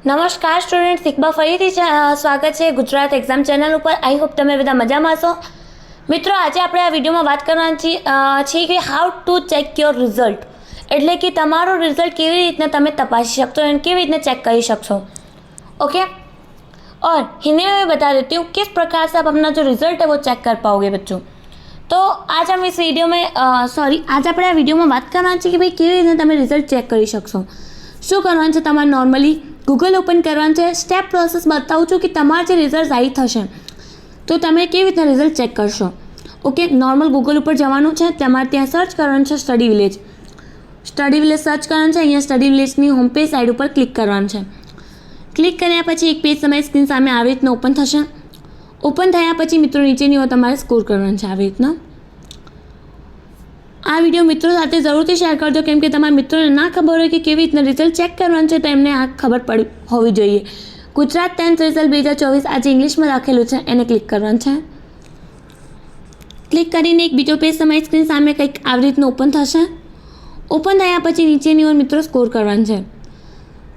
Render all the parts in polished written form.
નમસ્કાર સ્ટુડન્ટ, શીખવા ફરીથી સ્વાગત છે ગુજરાત એક્ઝામ ચેનલ ઉપર। આઈ હોપ તમે બધા મજામાં હશો। મિત્રો, આજે આપણે આ વિડીયોમાં વાત કરવાની છે કે how to check your result, એટલે કે તમારું રિઝલ્ટ કેવી રીતના તમે તપાસી શકશો અને કેવી રીતના चेक कर सकते हो। ओके, और हिंदी में मैं बता देती हूँ किस प्रकार से आप अपना जो रिज़ल्ट है वो चेक कर पाओगे बच्चों। तो आज हम इस वीडियो में आज આપણે આ વિડીયોમાં વાત કરવાની છે કે ભાઈ કેવી રીતે તમે રિઝલ્ટ ચેક કરી શકશો। શું કરવાનું છે, તમારે નોર્મલી ગૂગલ ઓપન કરવાનું છે। સ્ટેપ પ્રોસેસ બતાવું છું કે તમારે જે રિઝલ્ટ આવી થશે તો તમે કેવી રીતના રિઝલ્ટ ચેક કરશો। ઓકે, નોર્મલ ગૂગલ ઉપર જવાનું છે, તમારે ત્યાં સર્ચ કરવાનું છે સ્ટડી વિલેજ સર્ચ કરવાનું છે। અહીંયા સ્ટડી વિલેજની હોમ પેજ સાઇડ ઉપર ક્લિક કરવાનું છે। ક્લિક કર્યા પછી એક પેજ તમારી સ્ક્રીન સામે આવી રીતના ઓપન થશે। ઓપન થયા પછી મિત્રો નીચેની ઓર તમારે સ્કોર કરવાનું છે આવી રીતના। આ વિડીયો મિત્રો સાથે જરૂરથી શેર કરજો, કેમ કે તમારા મિત્રોને ના ખબર હોય કે કેવી રીતના રિઝલ્ટ ચેક કરવાનું છે તો એમને આ ખબર પડી હોવી જોઈએ। ગુજરાત 10th રિઝલ્ટ 2024 આજે ઇંગ્લિશમાં રાખેલું છે, એને ક્લિક કરવાનું છે। ક્લિક કરીને એક બીજો પેજ તમારી સ્ક્રીન સામે કંઈક આવી રીતનું ઓપન થશે। ઓપન થયા પછી નીચેની ઓર મિત્રો સ્કોર કરવાનું છે।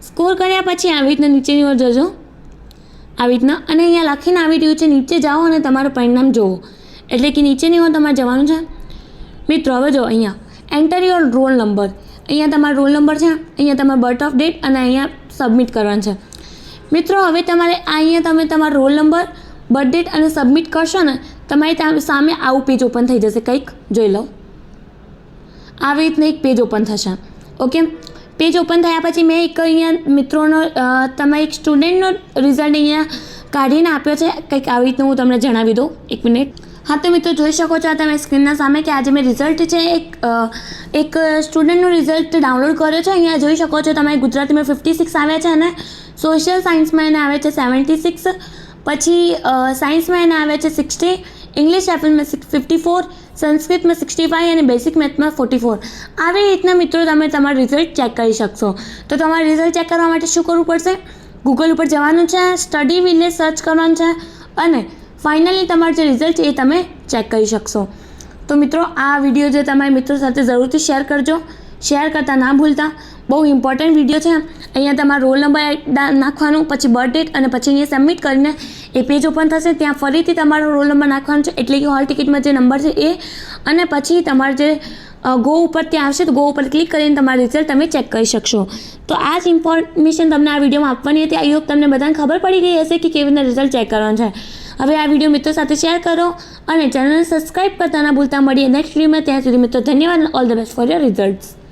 સ્કોર કર્યા પછી આવી રીતના નીચેની ઓર જજો આવી રીતના, અને અહીંયા લખીને આવી રહ્યું છે નીચે જાઓ અને તમારું પરિણામ જુઓ, એટલે કે નીચેની ઓર તમારે જવાનું છે। મિત્રો હવે જો અહીંયા એન્ટર યોર રોલ નંબર, અહીંયા તમારો રોલ નંબર છે, અહીંયા તમારો બર્થ ઓફ ડેટ અને અહીંયા સબમિટ કરવાનું છે। મિત્રો હવે તમારે અહીંયા તમે તમારો રોલ નંબર, બર્થ ડેટ અને સબમિટ કરશો ને, તમારી સામે આવું પેજ ઓપન થઈ જશે। કંઈક જોઈ લો, આવી રીતના એક પેજ ઓપન થશે। ઓકે, પેજ ઓપન થયા પછી મેં એક અહીંયા મિત્રોનો તમારા એક સ્ટુડન્ટનો રિઝલ્ટ અહીંયા કાઢીને આપ્યો છે, કંઈક આવી રીતનું હું તમને જણાવી દઉં। એક મિનિટ। હા તો મિત્રો જોઈ શકો છો તમે સ્ક્રીનના સામે કે આજે મેં રિઝલ્ટ છે એક સ્ટુડન્ટનું રિઝલ્ટ ડાઉનલોડ કર્યો છે। અહીંયા જોઈ શકો છો તમારે ગુજરાતીમાં 56 આવ્યા છે અને સોશિયલ સાયન્સમાં એને આવે છે 76, પછી સાયન્સમાં એને આવે છે 60, ઇંગ્લિશ એફએલમાં 54, સંસ્કૃતમાં 65 અને બેસિક મેથમાં 44। આવી રીતના મિત્રો તમે તમારું રિઝલ્ટ ચેક કરી શકશો। તો તમારે રિઝલ્ટ ચેક કરવા માટે શું કરવું પડશે, ગૂગલ ઉપર જવાનું છે, સ્ટડી વિલેજ સર્ચ કરવાનું છે અને ફાઇનલી તમારું જે રિઝલ્ટ છે એ તમે ચેક કરી શકશો। તો મિત્રો આ વિડીયો જે તમારા મિત્રો સાથે જરૂરથી શેર કરજો, શેર કરતાં ના ભૂલતા। બહુ ઇમ્પોર્ટન્ટ વિડીયો છે। અહીંયા તમારો રોલ નંબર નાખવાનું, પછી બર્થ ડેટ અને પછી અહીંયા સબમિટ કરીને એ પેજ ઓપન થશે, ત્યાં ફરીથી તમારો રોલ નંબર નાખવાનો છે, એટલે કે હોલ ટિકિટમાં જે નંબર છે એ, અને પછી તમારે જે ગો ઉપર ત્યાં આવશે તો ગો ઉપર ક્લિક કરીને તમારું રિઝલ્ટ તમે ચેક કરી શકશો। તો આ જ ઇન્ફોર્મેશન તમને આ વિડીયોમાં આપવાની હતી। આઈ હોપ તમને બધાને ખબર પડી ગઈ હશે કે કેવી રીતે રિઝલ્ટ ચેક કરવાનું છે। હવે આ વિડીયો મિત્રો સાથે શેર કરો અને ચેનલને સબસ્ક્રાઈબ કરતા ના ભૂલતા। મળીએ નેક્સ્ટ વિડીયોમાં, ત્યાં સુધી મિત્રો ધન્યવાદ। All the best for your results.